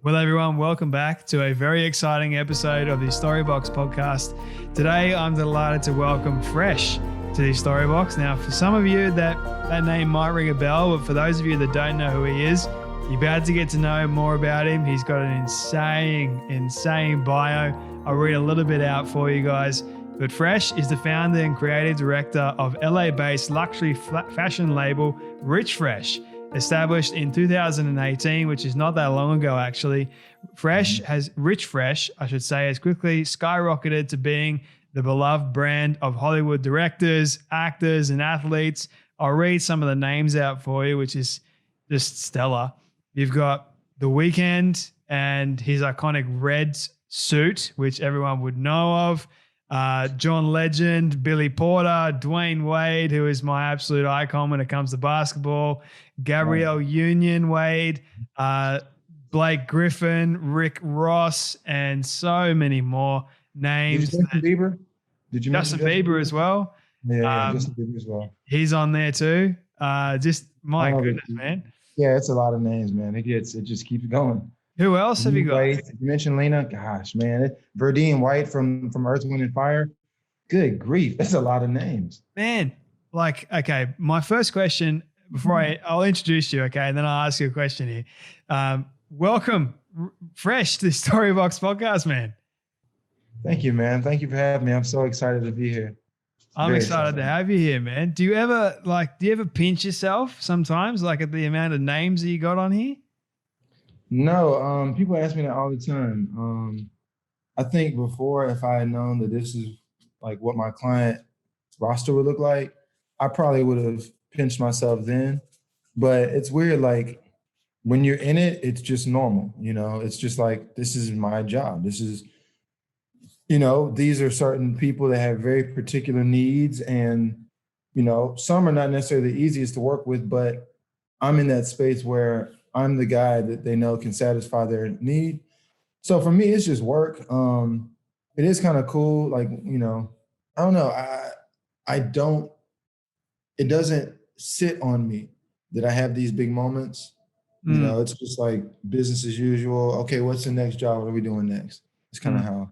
Well, everyone, welcome back to a very exciting episode of the Storybox podcast. Today, I'm delighted to welcome Fresh to the Storybox. Now, for some of you, that name might ring a bell, but for those of you that don't know who he is, you're about to get to know more about him. He's got an insane bio. I'll read a little bit out for you guys. But Fresh is the founder and creative director of LA-based luxury fashion label RichFresh. Established in 2018, which is not that long ago, actually. RichFresh, I should say, has quickly skyrocketed to being the beloved brand of Hollywood directors, actors, and athletes. I'll read some of the names out for you, which is just stellar. You've got The Weeknd and his iconic red suit, which everyone would know of. John Legend, Billy Porter, Dwayne Wade, who is my absolute icon when it comes to basketball, Gabrielle Union Wade, Blake Griffin, Rick Ross, and so many more names. Justin Bieber? Did you mention Justin Bieber as well? Yeah, Justin Bieber as well. He's on there too. Just my goodness, man. Yeah, it's a lot of names, man. It just keeps going. Who else have you got? You mentioned Lena. Gosh, man. Dwayne Wade from Earth, Wind, and Fire. Good grief. That's a lot of names. Man, okay, my first question before I'll introduce you, okay, and then I'll ask you a question here. Welcome, Fresh, to the Storybox podcast, man. Thank you, man. Thank you for having me. I'm so excited to be here. I'm excited to have you here, man. Do you ever pinch yourself sometimes, like at the amount of names that you got on here? No, people ask me that all the time. I think before, if I had known that this is like what my client roster would look like, I probably would have pinched myself then. But it's weird, like when you're in it, it's just normal, it's just like, this is my job. This is, these are certain people that have very particular needs, and, some are not necessarily the easiest to work with, but I'm in that space where I'm the guy that they know can satisfy their need. So for me, it's just work. It is kind of cool. Like, I don't know. It doesn't sit on me that I have these big moments. It's just like business as usual. Okay, what's the next job? What are we doing next? It's kind of how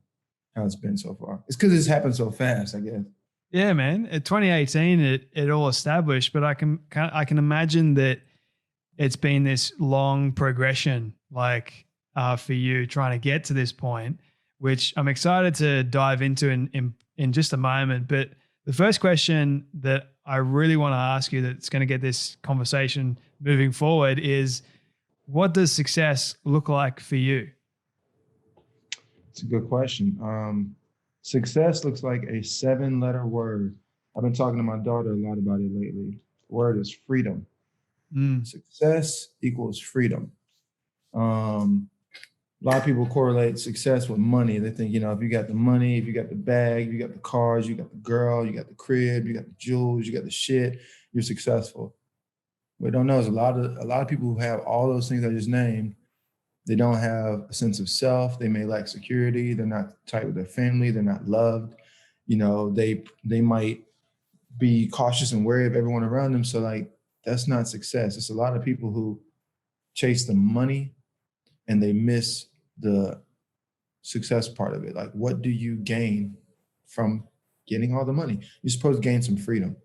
it's been so far. It's because it's happened so fast, I guess. Yeah, man. In 2018, it all established, but I can imagine that it's been this long progression, for you trying to get to this point, which I'm excited to dive into in just a moment. But the first question that I really want to ask you that's going to get this conversation moving forward is, what does success look like for you? It's a good question. Success looks like a 7-letter word. I've been talking to my daughter a lot about it lately. The word is freedom. Success equals freedom. A lot of people correlate success with money. They think, if you got the money, if you got the bag, you got the cars, you got the girl, you got the crib, you got the jewels, you got the shit, you're successful. What I don't know is a lot of people who have all those things I just named, they don't have a sense of self. They may lack security. They're not tight with their family. They're not loved. They might be cautious and wary of everyone around them. So that's not success. It's a lot of people who chase the money and they miss the success part of it. Like, what do you gain from getting all the money? You're supposed to gain some freedom.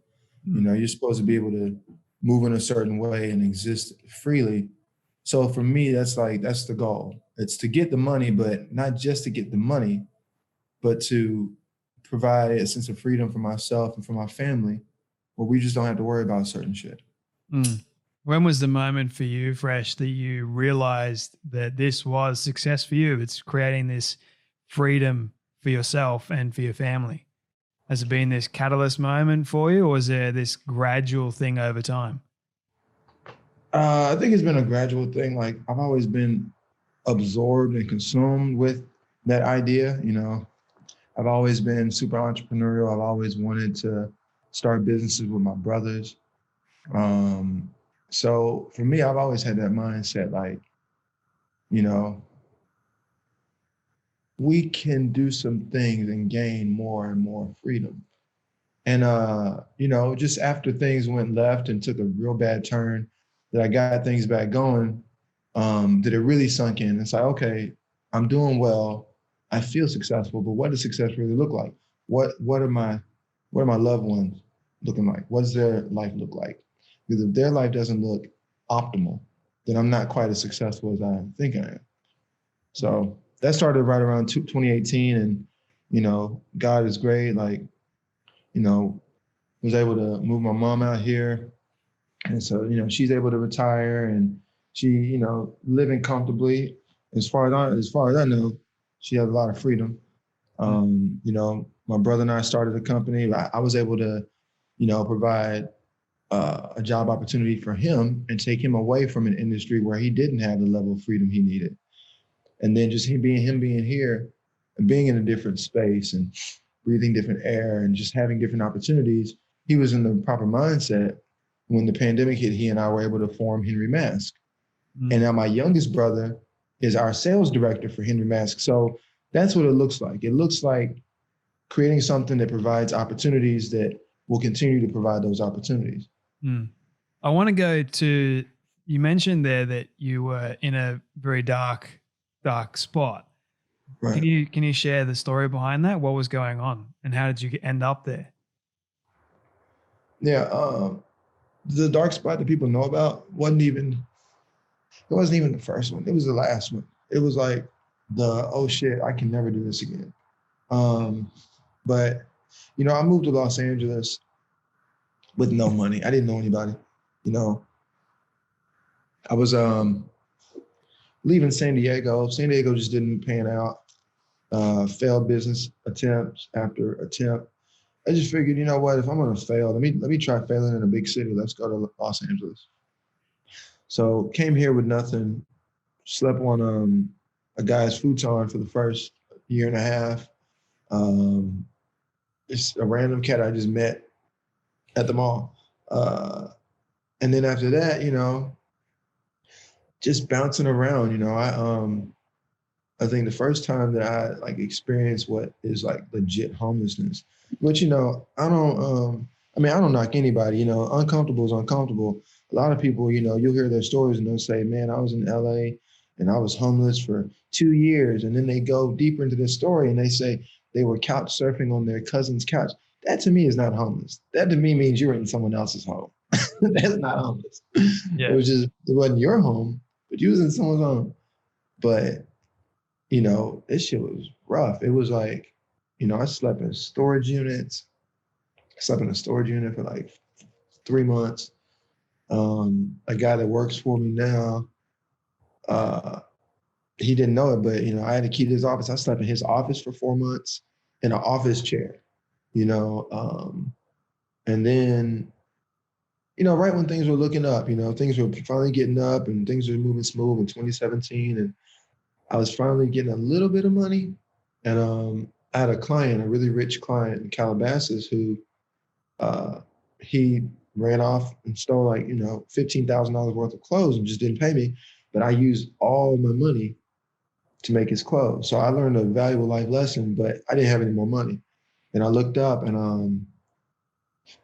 You're supposed to be able to move in a certain way and exist freely. So for me, that's the goal. It's to get the money, but not just to get the money, but to provide a sense of freedom for myself and for my family, where we just don't have to worry about certain shit. When was the moment for you, Fresh, that you realized that this was success for you? It's creating this freedom for yourself and for your family. Has it been this catalyst moment for you, or is there this gradual thing over time? I think it's been a gradual thing. Like, I've always been absorbed and consumed with that idea. I've always been super entrepreneurial. I've always wanted to start businesses with my brothers. So for me, I've always had that mindset, we can do some things and gain more and more freedom. And, just after things went left and took a real bad turn, that I got things back going, that it really sunk in. It's like, okay, I'm doing well. I feel successful, but what does success really look like? What are my loved ones looking like? What does their life look like? Because if their life doesn't look optimal, then I'm not quite as successful as I think I am. So that started right around 2018, and God is great. Like, was able to move my mom out here, and so she's able to retire, and she living comfortably. As far as I know, she has a lot of freedom. My brother and I started a company. I was able to, provide a job opportunity for him and take him away from an industry where he didn't have the level of freedom he needed. And then just him being here and being in a different space and breathing different air and just having different opportunities, he was in the proper mindset. When the pandemic hit, he and I were able to form Henry Mask. And now my youngest brother is our sales director for Henry Mask. So that's what it looks like. It looks like creating something that provides opportunities that will continue to provide those opportunities. I want to go to, you mentioned there that you were in a very dark spot. Right. Can you share the story behind that? What was going on and how did you end up there? Yeah. The dark spot that people know about wasn't even the first one. It was the last one. It was like oh shit, I can never do this again. But I moved to Los Angeles with no money. I didn't know anybody. I was leaving San Diego. San Diego just didn't pan out. Failed business attempts after attempt. I just figured, you know what, if I'm gonna fail, let me try failing in a big city. Let's go to Los Angeles. So came here with nothing, slept on a guy's futon for the first year and a half. It's a random cat I just met at the mall. And then after that, just bouncing around, I think the first time that I experienced what is legit homelessness, which, I don't knock anybody, uncomfortable is uncomfortable. A lot of people, you'll hear their stories and they'll say, man, I was in LA and I was homeless for 2 years. And then they go deeper into their story and they say they were couch surfing on their cousin's couch. That to me is not homeless. That to me means you're in someone else's home. That's not homeless. Yeah. It wasn't your home, but you was in someone's home. But this shit was rough. It was like, I slept in storage units. I slept in a storage unit for 3 months. A guy that works for me now, he didn't know it, but, I had to keep his office. I slept in his office for 4 months in an office chair, and then, right when things were looking up, things were finally getting up and things were moving smooth in 2017. And I was finally getting a little bit of money. And I had a client, a really rich client in Calabasas who he ran off and stole $15,000 worth of clothes and just didn't pay me. But I used all my money to make his clothes. So I learned a valuable life lesson, but I didn't have any more money. And I looked up and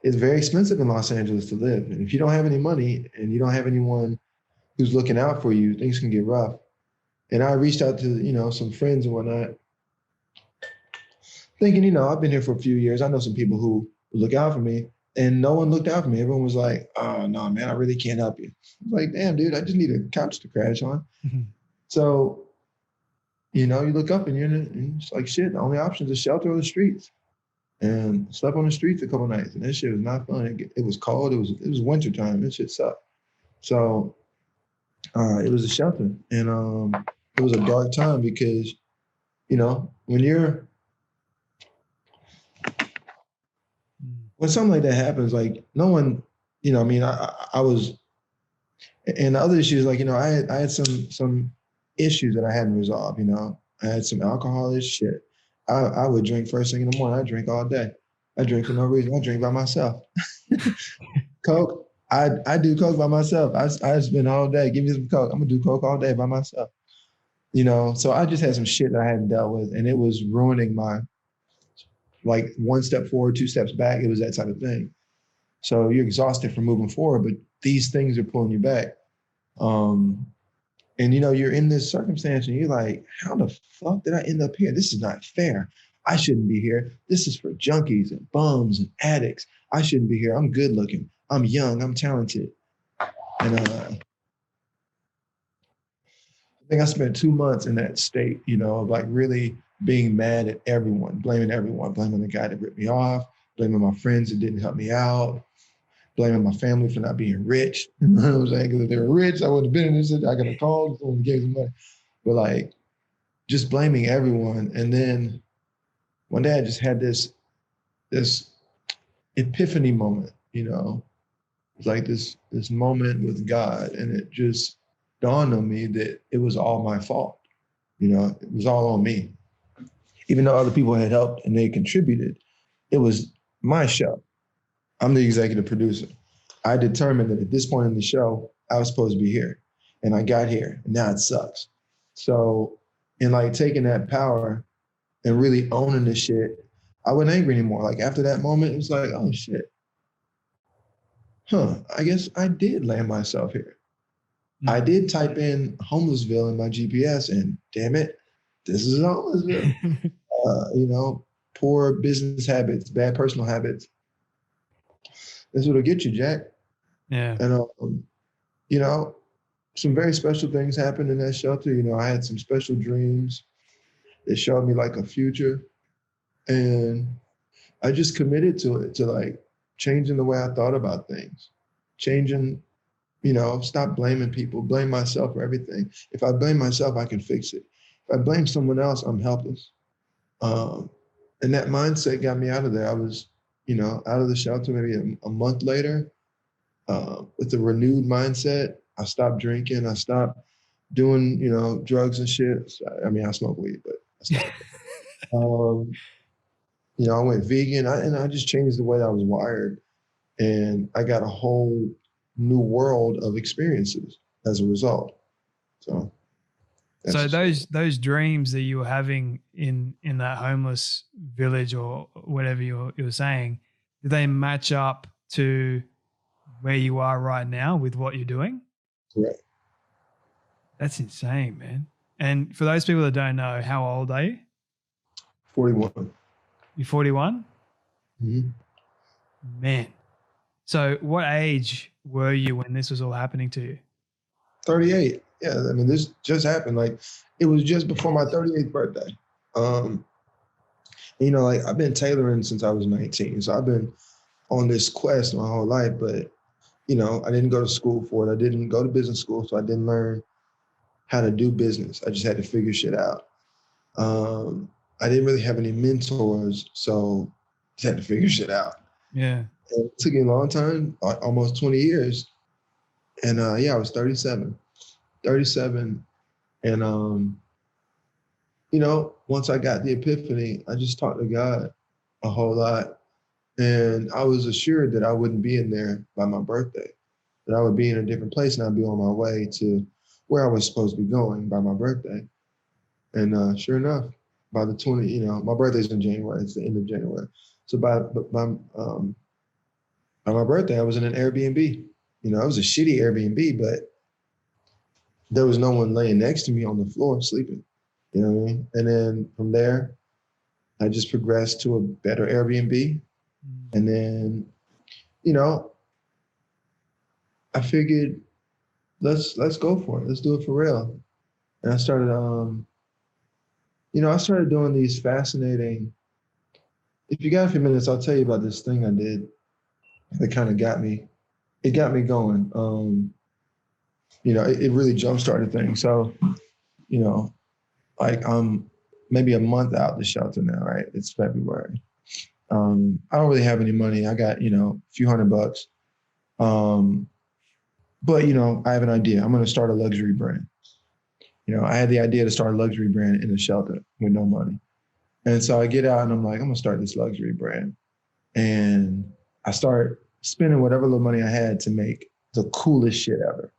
it's very expensive in Los Angeles to live. And if you don't have any money and you don't have anyone who's looking out for you, things can get rough. And I reached out to, some friends and whatnot, thinking, I've been here for a few years. I know some people who look out for me, and no one looked out for me. Everyone was like, oh, no, man, I really can't help you. I was like, damn, dude, I just need a couch to crash on. Mm-hmm. So, you look up and it's like, shit, the only option is shelter or the streets. And slept on the streets a couple of nights, and that shit was not fun. It was cold. It was wintertime. That shit sucked. So it was a shelter, and it was a dark time because, when something like that happens, no one, I was, and the other issues, I had some issues that I hadn't resolved. I had some alcohol shit. I would drink first thing in the morning. I drink all day. I drink for no reason. I drink by myself. Coke. I do Coke by myself. I spend all day. Give me some Coke. I'm gonna do Coke all day by myself. So I just had some shit that I hadn't dealt with, and it was ruining my, one step forward, 2 steps back. It was that type of thing. So you're exhausted from moving forward, but these things are pulling you back. And, you know, you're in this circumstance and you're like, how the fuck did I end up here? This is not fair. I shouldn't be here. This is for junkies and bums and addicts. I shouldn't be here. I'm good looking. I'm young. I'm talented. And I think I spent 2 months in that state, you know, of like really being mad at everyone, blaming the guy that ripped me off, blaming my friends that didn't help me out, blaming my family for not being rich. You know what I'm saying? Because if they were rich, I wouldn't have been in this. I could have called, someone gave them money. But like, just blaming everyone. And then one day I just had this epiphany moment, you know. It's like this moment with God, and it just dawned on me that it was all my fault. You know, it was all on me. Even though other people had helped and they contributed, it was my show. I'm the executive producer. I determined that at this point in the show, I was supposed to be here. And I got here, and now it sucks. So in like taking that power and really owning this shit, I wasn't angry anymore. Like after that moment, it was like, oh shit. I guess I did land myself here. Mm-hmm. I did type in Homelessville in my GPS, and damn it, this is Homelessville. You know, poor business habits, bad personal habits. That's what'll get you, Jack. Yeah. And, you know, some very special things happened in that shelter. You know, I had some special dreams that showed me like a future. And I just committed to it, to like changing the way I thought about things, changing, you know, stop blaming people, blame myself for everything. If I blame myself, I can fix it. If I blame someone else, I'm helpless. And that mindset got me out of there. I was, you know, out of the shelter maybe a month later with a renewed mindset. I stopped drinking. I stopped doing, you know, drugs and shit. I mean, I smoke weed, but I stopped. You know, I went vegan and I just changed the way I was wired. And I got a whole new world of experiences as a result. So those dreams that you were having in that homeless village or whatever you were saying, do they match up to where you are right now with what you're doing? Correct. That's insane, man. And for those people that don't know, how old are you? 41. You're 41? Mm-hmm. Man. So what age were you when this was all happening to you? 38. Yeah, I mean, this just happened. Like, it was just before my 38th birthday. You know, like, I've been tailoring since I was 19. So I've been on this quest my whole life. But, you know, I didn't go to school for it. I didn't go to business school, so I didn't learn how to do business. I just had to figure shit out. I didn't really have any mentors, so just had to figure shit out. Yeah. And it took me a long time, almost 20 years. And yeah, I was 37. And, you know, once I got the epiphany, I just talked to God a whole lot. And I was assured that I wouldn't be in there by my birthday, that I would be in a different place and I'd be on my way to where I was supposed to be going by my birthday. And sure enough, by the 20, you know, my birthday's in January, it's the end of January. So by my birthday, I was in an Airbnb. You know, it was a shitty Airbnb, but there was no one laying next to me on the floor sleeping. You know what I mean? And then from there, I just progressed to a better Airbnb. And then, you know, I figured, let's go for it. Let's do it for real. And I started, you know, I started doing these fascinating, if you got a few minutes, I'll tell you about this thing I did that kind of got me going. You know, it really jump-started things. So, you know, like I'm maybe a month out the shelter now, right? It's February. I don't really have any money. I got, you know, a few $100. But, you know, I have an idea. I'm going to start a luxury brand. You know, I had the idea to start a luxury brand in a shelter with no money. And so I get out and I'm like, I'm going to start this luxury brand. And I start spending whatever little money I had to make the coolest shit ever,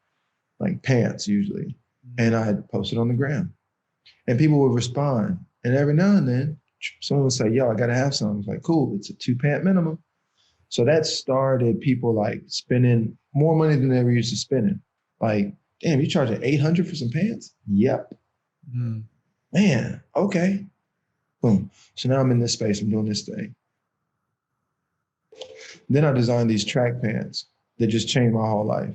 like pants usually. And I had posted on the gram. And people would respond. And every now and then, someone would say, yo, I got to have some. It's like, cool, it's a 2-pant minimum. So that started people like spending more money than they ever used to spending. Like damn, you charging $800 for some pants? Yep. Man, okay. Boom. So now I'm in this space, I'm doing this thing. Then I designed these track pants that just changed my whole life.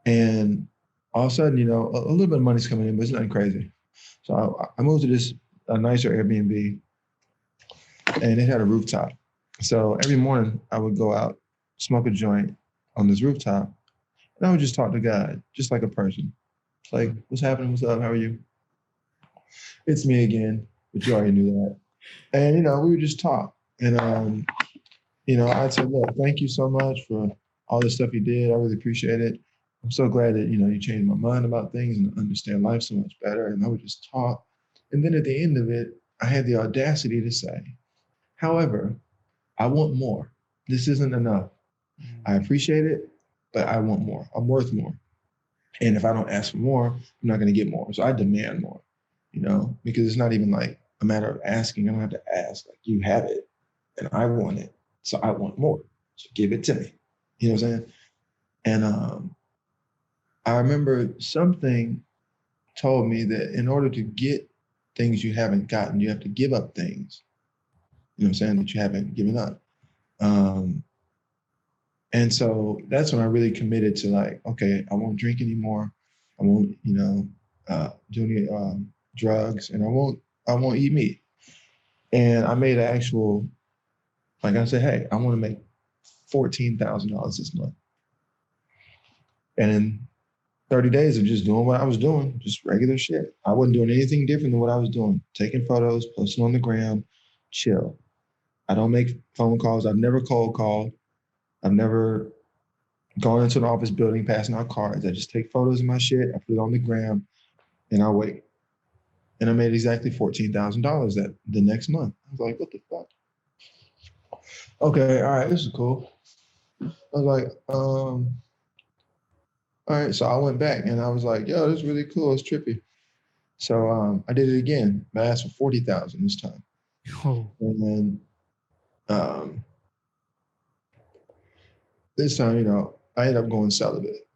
And all of a sudden, a little bit of money's coming in, but it's nothing crazy. So I moved to a nicer Airbnb, and it had a rooftop. So every morning I would go out, smoke a joint on this rooftop, and I would just talk to God, just like a person. Like, what's happening? What's up? How are you? It's me again, but you already knew that. And, we would just talk. And, I'd say, look, thank you so much for all the stuff you did. I really appreciate it. I'm so glad that, you changed my mind about things and understand life so much better. And I would just talk. And then at the end of it, I had the audacity to say, however, I want more. This isn't enough. I appreciate it, but I want more. I'm worth more. And if I don't ask for more, I'm not going to get more. So I demand more, because it's not even like a matter of asking. I don't have to ask. Like, you have it and I want it. So I want more. So give it to me. You know what I'm saying? And I remember something told me that in order to get things you haven't gotten, you have to give up things, that you haven't given up. And so that's when I really committed to like, okay, I won't drink anymore. I won't, do any drugs, and I won't eat meat. And I made an actual, like I said, hey, I want to make $14,000 this month. And in 30 days of just doing what I was doing, just regular shit. I wasn't doing anything different than what I was doing. Taking photos, posting on the gram, chill. I don't make phone calls. I've never cold called. I've never gone into an office building, passing out cards. I just take photos of my shit, I put it on the gram, and I wait. And I made exactly $14,000 that the next month. I was like, what the fuck? Okay, all right, this is cool. I was like, all right, so I went back and I was like, yo, this is really cool, it's trippy. So I did it again. I asked for 40,000 this time. Oh. And then this time, I ended up going celibate.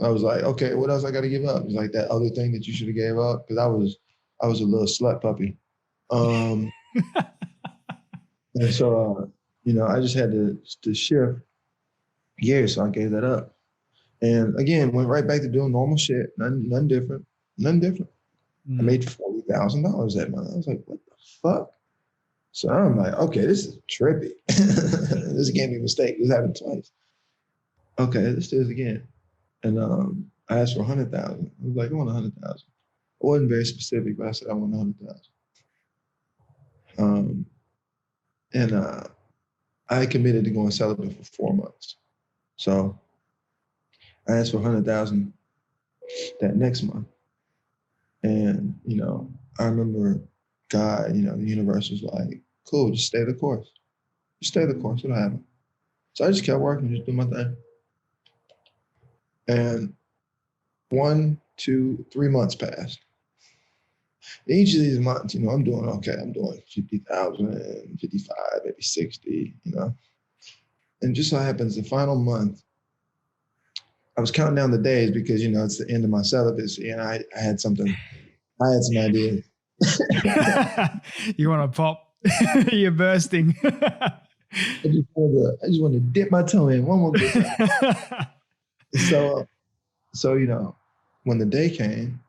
I was like, okay, what else I got to give up? It's like that other thing that you should have gave up, because I was a little slut puppy. And so, I just had to shift gears, so I gave that up. And again, went right back to doing normal shit, nothing different. I made $40,000 that month. I was like, what the fuck? So I'm like, okay, this is trippy. This can't be a mistake. This happened twice. Okay, let's do this again. And I asked for 100,000. I was like, I want 100,000. I wasn't very specific, but I said I want 100,000. And I committed to going celibate for 4 months. So I asked for 100,000 that next month. And, I remember God, the universe was like, cool, just stay the course. Just stay the course, it'll happen. So I just kept working, just doing my thing. And 1, 2, 3 months passed. Each of these months, I'm doing okay. I'm doing 50,000, 55, maybe 60, And just so happens the final month, I was counting down the days because, it's the end of my celibacy, and I had some ideas. You want to pop? You're bursting. I just want to dip my toe in one more good time. So, when the day came,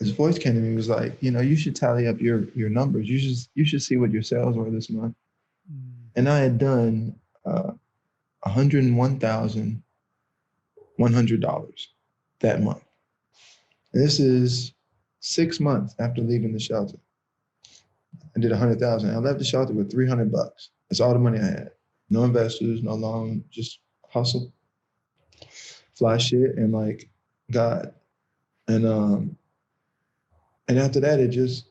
his voice came to me. He was like, you should tally up your numbers. You should see what your sales were this month. And I had done $101,100 that month. And this is 6 months after leaving the shelter. I did 100,000. I left the shelter with $300. That's all the money I had. No investors, no loan, just hustle, fly shit, and like God. And after that, it just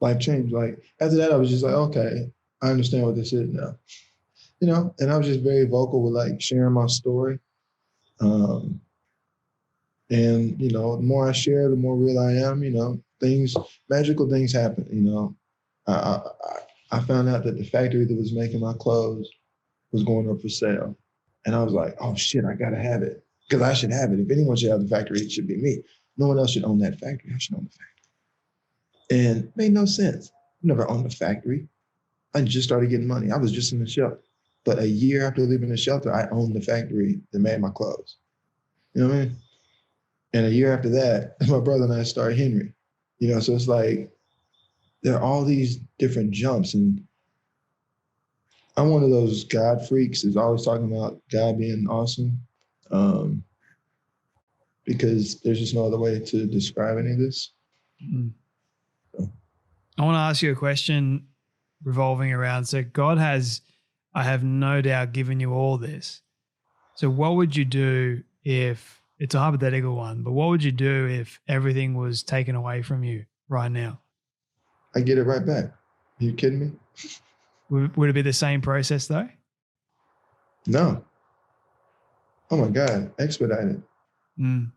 life changed. Like after that, I was just like, okay, I understand what this is now. And I was just very vocal with like sharing my story. And the more I share, the more real I am. Magical things happen. I found out that the factory that was making my clothes was going up for sale, And I was like, oh shit, I gotta have it. Because I should have it. If anyone should have the factory, it should be me. No one else should own that factory. I should own the factory. And it made no sense. I never owned a factory. I just started getting money. I was just in the shelter. But a year after leaving the shelter, I owned the factory that made my clothes. You know what I mean? And a year after that, my brother and I started Henry. You know, so it's like there are all these different jumps. And I'm one of those God freaks who's always talking about God being awesome. Because there's just no other way to describe any of this. Mm. I want to ask you a question revolving around, so God has, I have no doubt, given you all this. So what would you do if, it's a hypothetical one, but what would you do if everything was taken away from you right now? I get it right back. Are you kidding me? Would it be the same process though? No. Oh my God, expedited. Mm.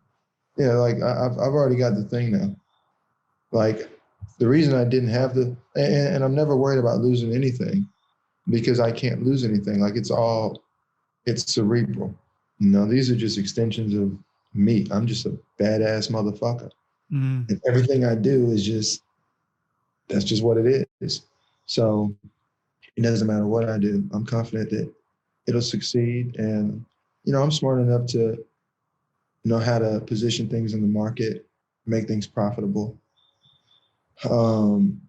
Yeah, like I've already got the thing now. Like the reason I didn't have and I'm never worried about losing anything because I can't lose anything. Like it's cerebral. You know, these are just extensions of me. I'm just a badass motherfucker. Mm. And everything I do is that's just what it is. So it doesn't matter what I do. I'm confident that it'll succeed. And, you know, I'm smart enough to know how to position things in the market, make things profitable. And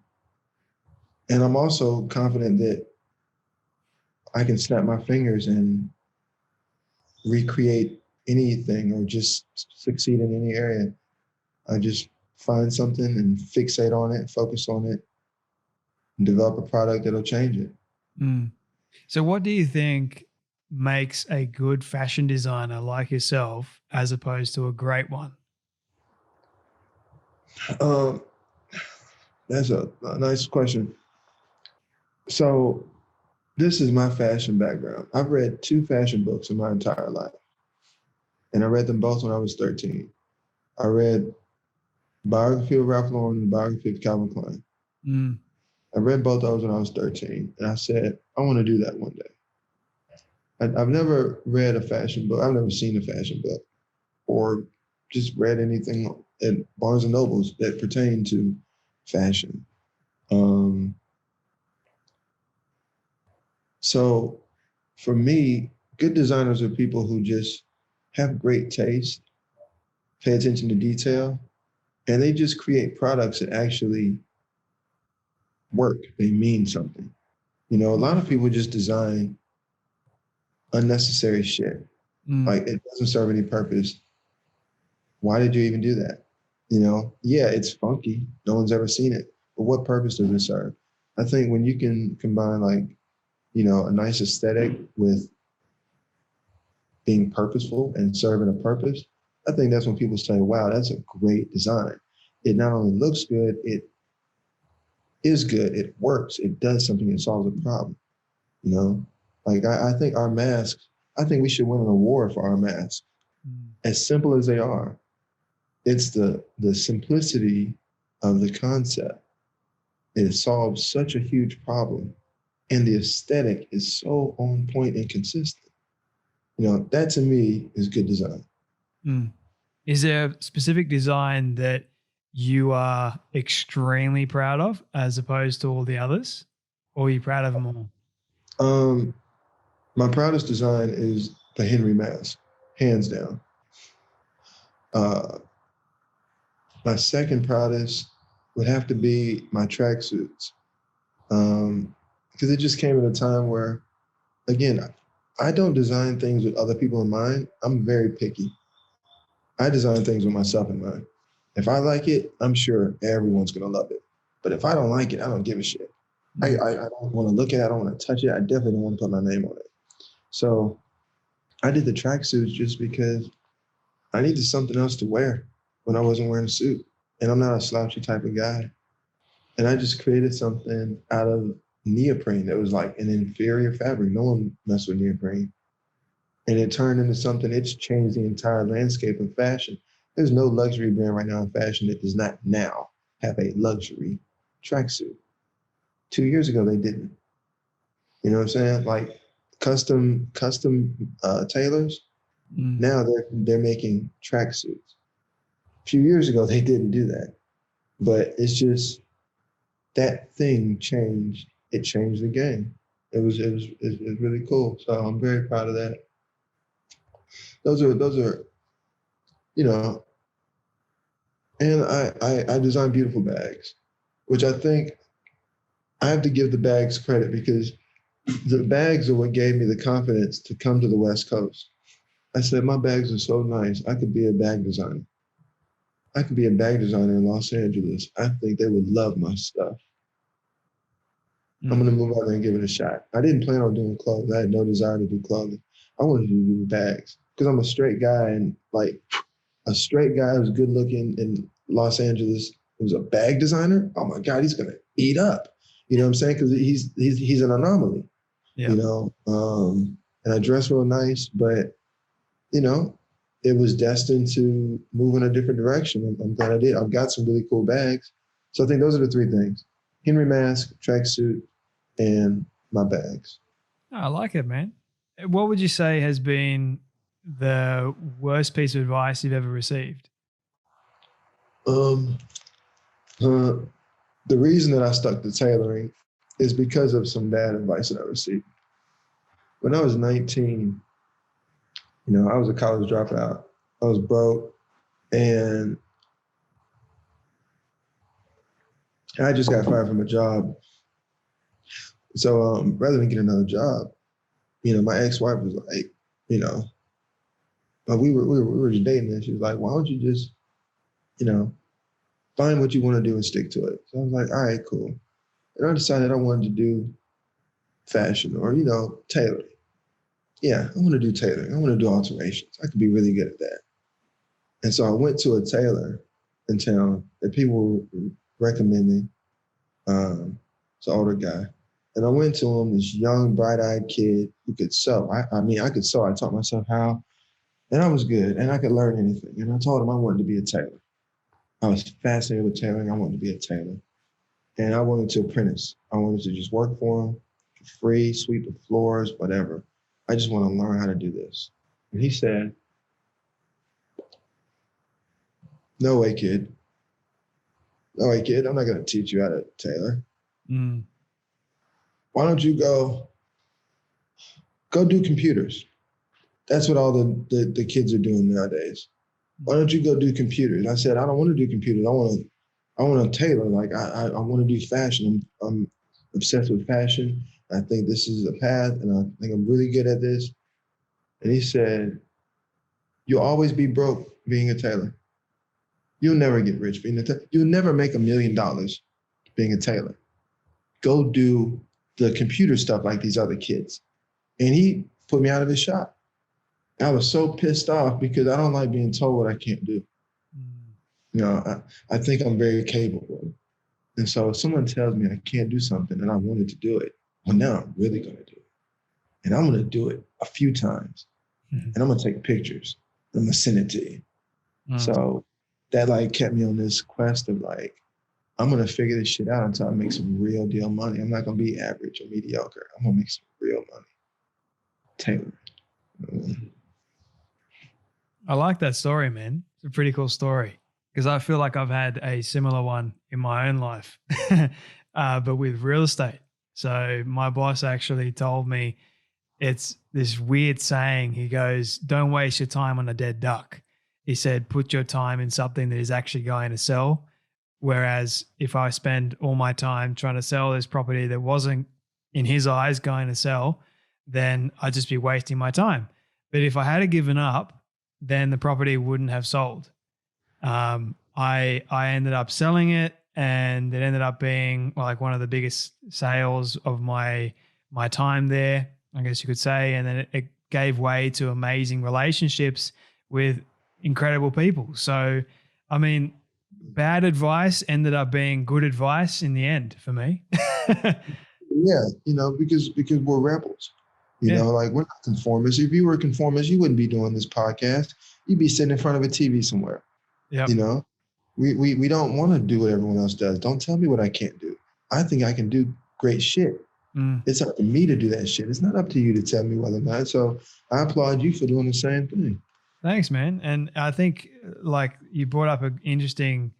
I'm also confident that I can snap my fingers and recreate anything or just succeed in any area. I just find something and fixate on it, focus on it, and develop a product that'll change it. Mm. So what do you think makes a good fashion designer like yourself as opposed to a great one? That's a nice question. So this is my fashion background. I've read 2 fashion books in my entire life. And I read them both when I was 13. I read biography of Ralph Lauren and biography of Calvin Klein. Mm. I read both those when I was 13. And I said, I want to do that one day. I've never read a fashion book. I've never seen a fashion book or just read anything at Barnes and Nobles that pertained to fashion. So for me, good designers are people who just have great taste, pay attention to detail, and they just create products that actually work. They mean something. You know, a lot of people just design unnecessary shit. Mm. Like it doesn't serve any purpose. Why did you even do that? You know, yeah, it's funky. No one's ever seen it. But what purpose does it serve? I think when you can combine like, you know, a nice aesthetic with being purposeful and serving a purpose, I think that's when people say, wow, that's a great design. It not only looks good, it is good, it works, it does something, it solves a problem. You know, like I think our masks, I think we should win an award for our masks. As simple as they are, it's the simplicity of the concept. It solves such a huge problem. And the aesthetic is so on point and consistent. You know, that to me is good design. Mm. Is there a specific design that you are extremely proud of as opposed to all the others? Or are you proud of them all? My proudest design is the Henry mask, hands down. My second proudest would have to be my tracksuits. Because it just came at a time where, again, I don't design things with other people in mind. I'm very picky. I design things with myself in mind. If I like it, I'm sure everyone's gonna love it. But if I don't like it, I don't give a shit. I don't want to look at it. I don't want to touch it. I definitely don't want to put my name on it. So I did the tracksuits just because I needed something else to wear when I wasn't wearing a suit. And I'm not a slouchy type of guy. And I just created something out of neoprene that was like an inferior fabric. No one messed with neoprene. And it turned into something, it's changed the entire landscape of fashion. There's no luxury brand right now in fashion that does not now have a luxury tracksuit. 2 years ago, they didn't. You know what I'm saying? Like custom tailors. Now they're making tracksuits. A few years ago, they didn't do that, but it's just that thing changed. It changed the game. It was really cool. So I'm very proud of that. Those are, you know, and I design beautiful bags, which I think I have to give the bags credit because the bags are what gave me the confidence to come to the West Coast. I said, my bags are so nice. I could be a bag designer. I could be a bag designer in Los Angeles. I think they would love my stuff. I'm going to move out there and give it a shot. I didn't plan on doing clothes. I had no desire to do clothing. I wanted to do bags because I'm a straight guy, and like a straight guy who's good looking in Los Angeles who's a bag designer. Oh my God, he's going to eat up. You know what I'm saying? Because he's an anomaly. Yeah. You know, and I dress real nice, but you know, it was destined to move in a different direction. I'm glad I did. I've got some really cool bags. So I think those are the three things: Henry mask, tracksuit, and my bags. I like it, man. What would you say has been the worst piece of advice you've ever received? The reason that I stuck to tailoring is because of some bad advice that I received. When I was 19, you know, I was a college dropout. I was broke, and I just got fired from a job. So rather than get another job, you know, my ex-wife was like, you know, we were just dating, and she was like, why don't you just, you know, find what you want to do and stick to it. So I was like, all right, cool. And I decided I wanted to do fashion or, you know, tailoring. Yeah, I want to do tailoring. I want to do alterations. I could be really good at that. And so I went to a tailor in town that people were recommending. It's an older guy. And I went to him, this young, bright-eyed kid who could sew. I could sew. I taught myself how. And I was good. And I could learn anything. And I told him I wanted to be a tailor. I was fascinated with tailoring. I wanted to be a tailor. And I wanted to apprentice. I wanted to just work for him for free, sweep the floors, whatever. I just want to learn how to do this. And he said, no way, kid. No way, kid. I'm not going to teach you how to tailor. Why don't you go do computers? That's what all the kids are doing nowadays. Why don't you go do computers? I said, I don't want to do computers. I want to tailor. Like I want to do fashion. I'm obsessed with fashion. I think this is a path, and I think I'm really good at this. And he said, you'll always be broke being a tailor. You'll never get rich being a tailor. You'll never make $1 million being a tailor. Go do the computer stuff like these other kids. And he put me out of his shop. I was so pissed off because I don't like being told what I can't do. You know, I think I'm very capable. And so if someone tells me I can't do something and I wanted to do it, well, now I'm really going to do it. And I'm going to do it a few times. And I'm going to take pictures. And I'm going to send it to you. So that like kept me on this quest of like, I'm going to figure this shit out until I make some real deal money. I'm not going to be average or mediocre. I'm going to make some real money. Tailor. I like that story, man. It's a pretty cool story because I feel like I've had a similar one in my own life, but with real estate. So my boss actually told me it's this weird saying. He goes, don't waste your time on a dead duck. He said, put your time in something that is actually going to sell. Whereas if I spend all my time trying to sell this property that wasn't in his eyes going to sell, then I'd just be wasting my time. But if I had given up, then the property wouldn't have sold. I ended up selling it, and it ended up being like one of the biggest sales of my time there, I guess you could say. And then it gave way to amazing relationships with incredible people. So, I mean, bad advice ended up being good advice in the end for me. Yeah, you know, because we're rebels. You know, like we're not conformists. If you were a conformist, you wouldn't be doing this podcast. You'd be sitting in front of a TV somewhere. Yeah. You know, we don't want to do what everyone else does. Don't tell me what I can't do. I think I can do great shit. It's up to me to do that shit. It's not up to you to tell me whether or not. So I applaud you for doing the same thing. Thanks, man. And I think like you brought up an interesting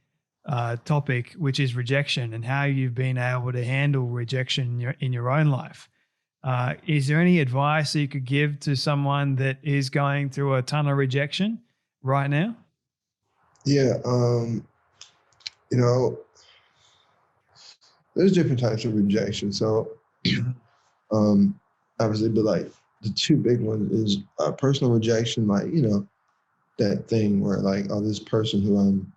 topic, which is rejection and how you've been able to handle rejection in your own life. Is there any advice that you could give to someone that is going through a ton of rejection right now? Yeah. You know, there's different types of rejection. So obviously, but like the two big ones is personal rejection, like, that thing where like, oh, this person who I'm,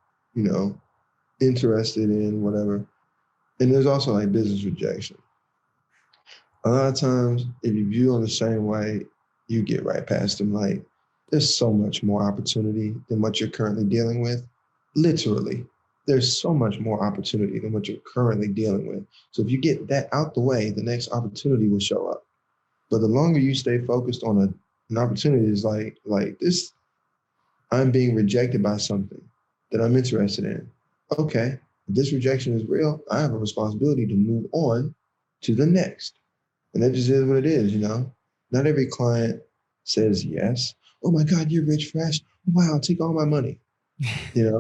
interested in, whatever. And there's also like business rejection. A lot of times, if you view them the same way, you get right past them. Like, there's so much more opportunity than what you're currently dealing with. Literally, there's so much more opportunity than what you're currently dealing with. So if you get that out the way, the next opportunity will show up. But the longer you stay focused on an opportunity is like this, I'm being rejected by something that I'm interested in. Okay, if this rejection is real, I have a responsibility to move on to the next. And that just is what it is, Not every client says yes. Oh my God, you're RichFresh. Wow, take all my money. It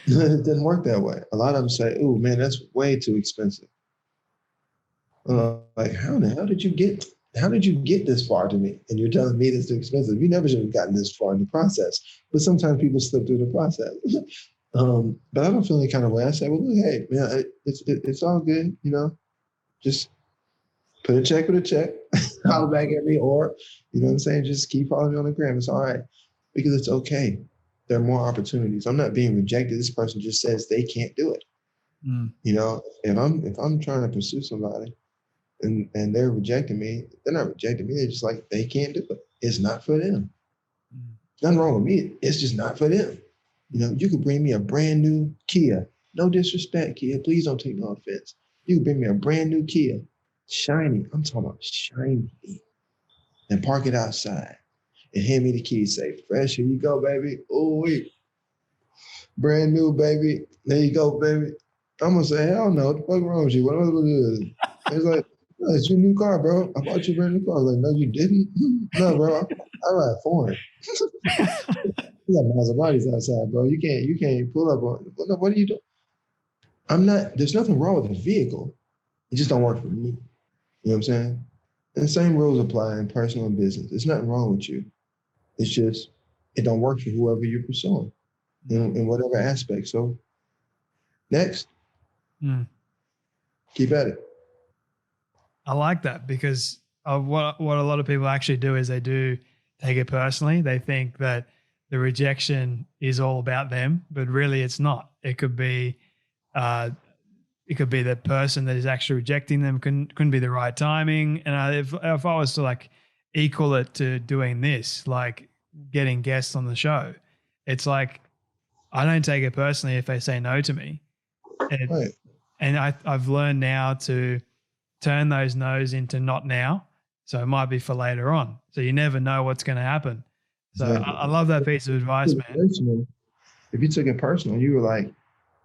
doesn't work that way. A lot of them say, oh man, that's way too expensive. Like, how the hell did you get this far to me? And you're telling me this is too expensive. You never should have gotten this far in the process. But sometimes people slip through the process. But I don't feel any kind of way. I say, well, look, hey, man, it's all good, just put a check with a check, holler back at me, or, just keep following me on the gram. It's all right, because it's okay. There are more opportunities. I'm not being rejected. This person just says they can't do it. If I'm trying to pursue somebody and they're rejecting me, they're not rejecting me. They're just like, they can't do it. It's not for them. Nothing wrong with me. It's just not for them. You could bring me a brand new Kia. No disrespect, Kia. Please don't take no offense. You could bring me a brand new Kia. Shiny. I'm talking about shiny. And park it outside. And hand me the keys. Say, fresh, here you go, baby. Oh, wait. Brand new, baby. There you go, baby. I'm going to say, hell no. What the fuck wrong with you? What am I going to do? It's like, no, it's your new car, bro. I bought you a brand new car. I was like, no, you didn't? No, bro. I ride foreign. You got Maseratis outside, bro. You can't pull up on. What are you doing? There's nothing wrong with the vehicle. It just don't work for me. You know what I'm saying? And the same rules apply in personal and business. There's nothing wrong with you. It's just, it don't work for whoever you're pursuing in whatever aspect. So next, keep at it. I like that because what a lot of people actually do is they do take it personally. They think that the rejection is all about them, but really it's not. It could be the person that is actually rejecting them couldn't be the right timing. And if I was to like equal it to doing this, like getting guests on the show, it's like I don't take it personally if they say no to me. Right. And I've learned now to turn those no's into not now. So it might be for later on. So you never know what's going to happen. So exactly. I love that piece of advice, man. If you took it personal, you were like,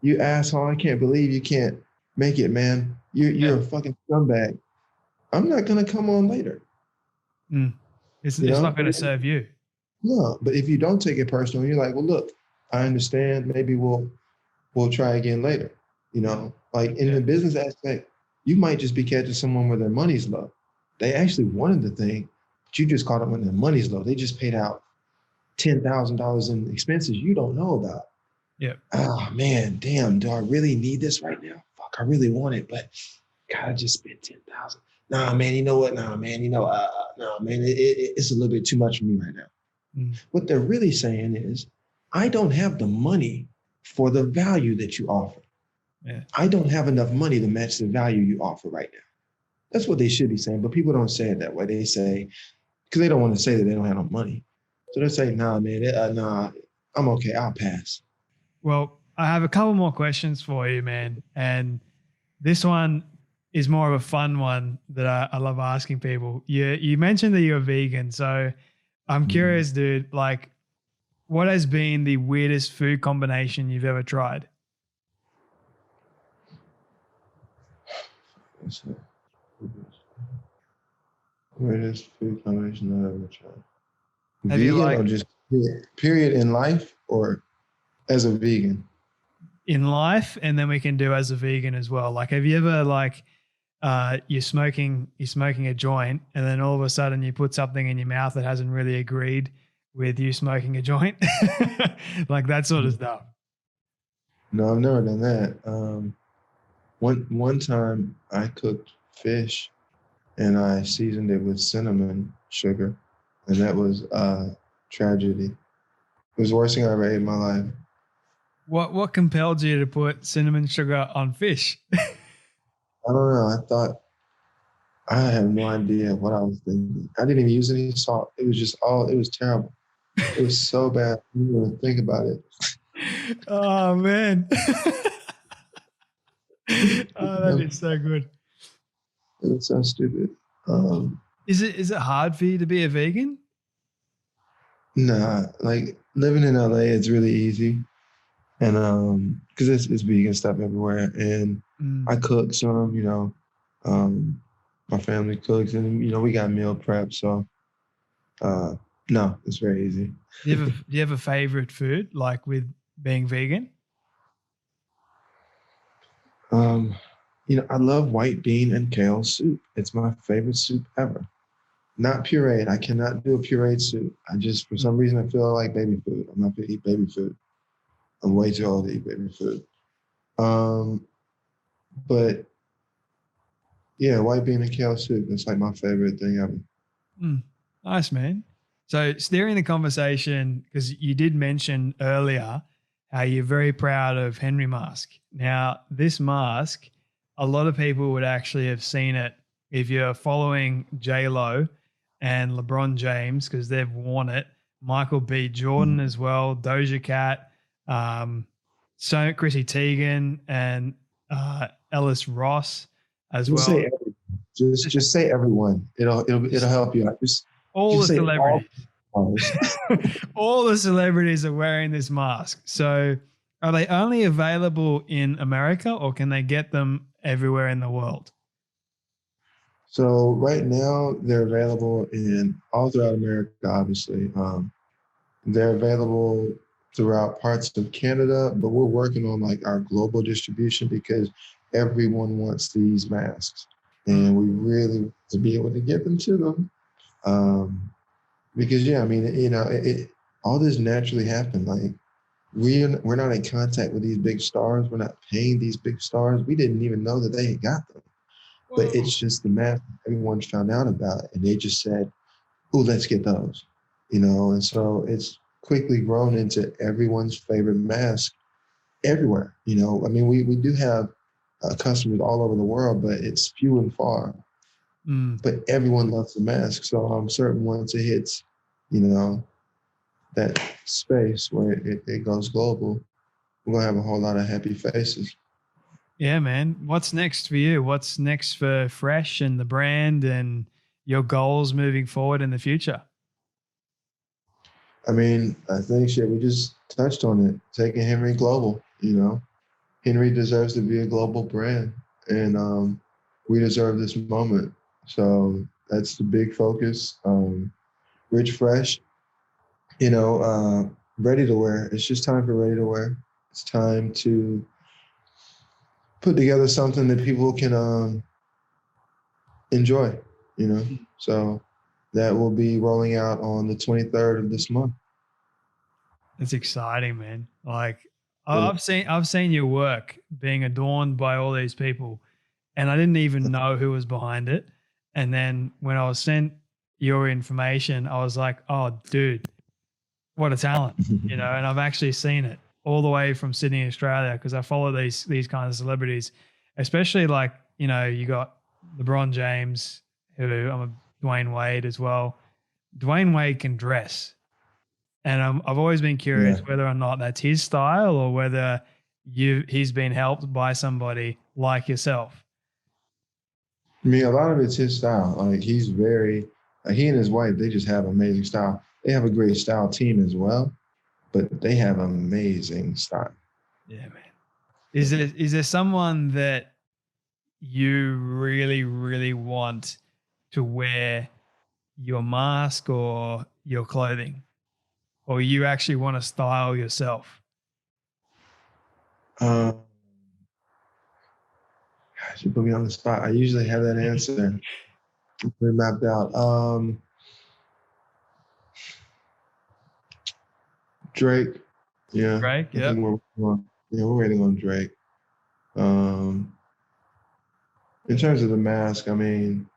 you asshole, I can't believe you can't make it, man. You're a fucking scumbag. I'm not going to come on later. It's not going to serve you. No, but if you don't take it personal, you're like, well, look, I understand. Maybe we'll try again later. Like in the business aspect, you might just be catching someone where their money's low. They actually wanted the thing, but you just caught them when their money's low. They just paid out $10,000 in expenses you don't know about. Yeah. Oh man, damn, do I really need this right now? Fuck, I really want it, but God, I just spent $10,000. Nah, man, you know what? Nah, man, it's a little bit too much for me right now. What they're really saying is, I don't have the money for the value that you offer. Yeah. I don't have enough money to match the value you offer right now. That's what they should be saying, but people don't say it that way. They say, because they don't want to say that they don't have no money. So they say, nah, man, nah, I'm okay, I'll pass. Well, I have a couple more questions for you, man. And this one is more of a fun one that I love asking people. You mentioned that you're a vegan. So I'm curious, dude, like what has been the weirdest food combination you've ever tried? Weirdest food combination I've ever tried. Have you Vegan or just period in life or as a vegan? in life, and then we can do as a vegan as well. Like, have you ever you're smoking a joint, and then all of a sudden you put something in your mouth that hasn't really agreed with you smoking a joint, like that sort of stuff? No, I've never done that. One time I cooked fish and I seasoned it with cinnamon sugar, and that was a tragedy. It was the worst thing I ever ate in my life. What compelled you to put cinnamon sugar on fish? I don't know. I have no idea what I was thinking. I didn't even use any salt. It was terrible. It was so bad. I didn't even think about it. Oh man. Oh, that is so good. It was so stupid. Is it hard for you to be a vegan? Nah, like living in LA, it's really easy. And because it's vegan stuff everywhere. And I cook some, my family cooks, and we got meal prep. So no, it's very easy. Do you have a favorite food, like with being vegan? I love white bean and kale soup. It's my favorite soup ever. Not pureed. I cannot do a pureed soup. For some reason, I feel like baby food. I'm not gonna eat baby food. I'm way too old to eat baby food. But yeah, white bean and kale soup. It's like my favorite thing ever. Nice, man. So steering the conversation, because you did mention earlier how you're very proud of Henry Musk. Now, this mask, a lot of people would actually have seen it if you're following J-Lo and LeBron James, because they've worn it. Michael B. Jordan as well, Doja Cat, so Chrissy Teigen, and Ellis Ross as well. Say just say everyone. It'll help you out. All the celebrities. All the celebrities are wearing this mask. So are they only available in America, or can they get them everywhere in the world? So right now they're available in all throughout America, obviously. They're available throughout parts of Canada, but we're working on like our global distribution because everyone wants these masks, and we really want to be able to get them to them. Because all this naturally happened. Like we're not in contact with these big stars. We're not paying these big stars. We didn't even know that they had got them. Whoa. But it's just the mask everyone found out about, and they just said, "Oh, let's get those," And so it's quickly grown into everyone's favorite mask everywhere. We do have customers all over the world, but it's few and far. But everyone loves the mask. So I'm certain once it hits, that space where it goes global, we're going to have a whole lot of happy faces. Yeah, man. What's next for you? What's next for Fresh and the brand and your goals moving forward in the future? I think we just touched on it. Taking Henry global, Henry deserves to be a global brand, and we deserve this moment. So that's the big focus. RichFresh, ready to wear. It's just time for ready to wear. It's time to put together something that people can enjoy, So that will be rolling out on the 23rd of this month. That's exciting, man. Like I've seen your work being adorned by all these people, and I didn't even know who was behind it. And then when I was sent your information, I was like, oh, dude, what a talent, and I've actually seen it all the way from Sydney, Australia, because I follow these kinds of celebrities, especially like, you got LeBron James, who I'm a Dwayne Wade as well. Dwayne Wade can dress. And I've always been curious whether or not that's his style or whether he's been helped by somebody like yourself. A lot of it's his style. Like he and his wife, they just have amazing style. They have a great style team as well, but they have amazing style. Yeah, man. Is there someone that you really, really want to wear your mask or your clothing? Or you actually want to style yourself? Gosh, you put me on the spot. I usually have that answer pretty mapped out. Drake. Yeah. Drake, I think we're waiting on Drake. In terms of the mask, I mean,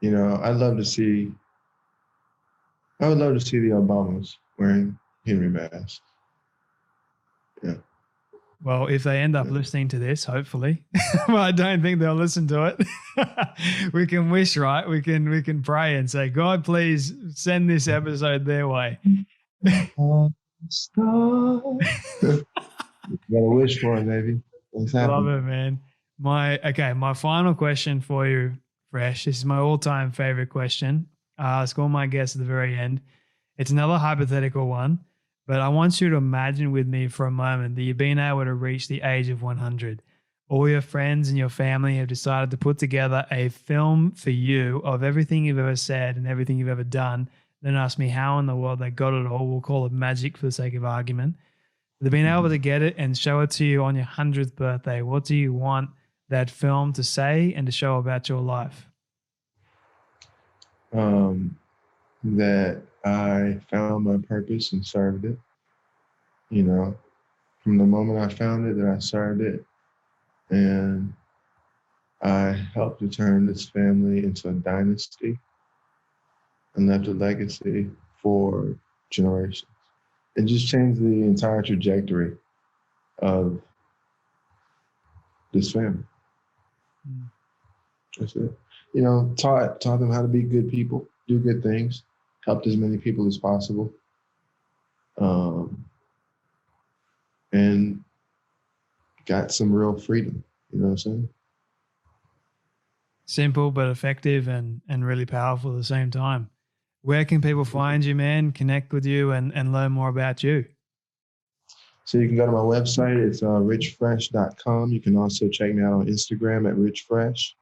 you know, I would love to see the Obamas wearing Henry masks. Yeah. Well, if they end up listening to this, hopefully, well, I don't think they'll listen to it. We can wish, right? We can pray and say, God, please send this episode their way. Gotta wish for it, baby. Love it, man. My final question for you, Fresh. This is my all-time favorite question. I ask all my guests at the very end. It's another hypothetical one, but I want you to imagine with me for a moment that you've been able to reach the age of 100. All your friends and your family have decided to put together a film for you of everything you've ever said and everything you've ever done. Then ask me how in the world they got it all. We'll call it magic for the sake of argument. They've been able to get it and show it to you on your 100th birthday. What do you want that film to say and to show about your life? That I found my purpose and served it. You know, from the moment I found it, that I served it. And I helped to turn this family into a dynasty and left a legacy for generations. It just changed the entire trajectory of this family. That's it. You know, taught them how to be good people, do good things, helped as many people as possible. And got some real freedom, you know what I'm saying? Simple but effective and really powerful at the same time. Where can people find you, man, connect with you and learn more about you? So you can go to my website. It's richfresh.com. You can also check me out on Instagram at richfresh.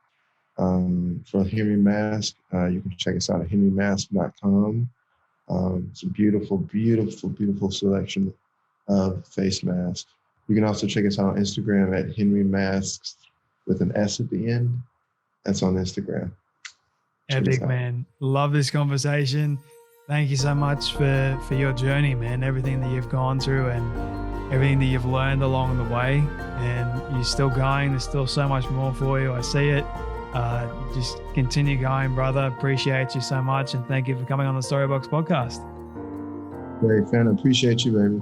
For Henry Mask, you can check us out at henrymask.com. It's a beautiful, beautiful, beautiful selection of face masks. You can also check us out on Instagram at Henry Masks with an S at the end. That's on Instagram. Epic, man. Love this conversation. Thank you so much for your journey, man. Everything that you've gone through and everything that you've learned along the way. And you're still going. There's still so much more for you. I see it. Just continue going, brother. Appreciate you so much. And thank you for coming on the Storybox podcast. Great fan. Appreciate you, baby.